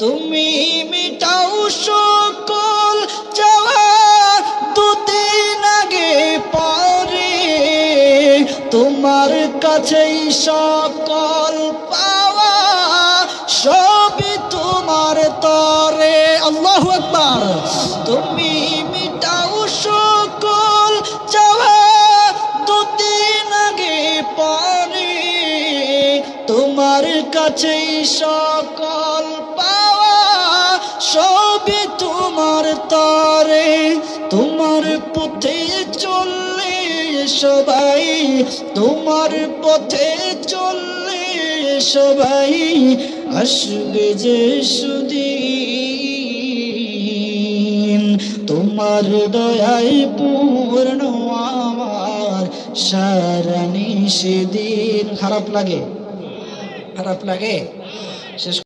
তুমি মিটাও সকল চাওয়া দুদিন আগে পরে, তোমার কাছেই সকল পাওয়া সবই তোমার তরে। আল্লাহু আকবার। তুমি মিটাও সকল চাওয়া দুদিন আগে পরে, তোমার কাছেই সকল পাওয়া সবই তোমার তরে। তোমার পথে চললে সবাই, তোমার পথে চললে সবাই আসবে যে সুদিন, তোমার দয়ায় পূর্ণ আমার সারা নিষেদিন। খারাপ লাগে? খারাপ লাগে? শেষ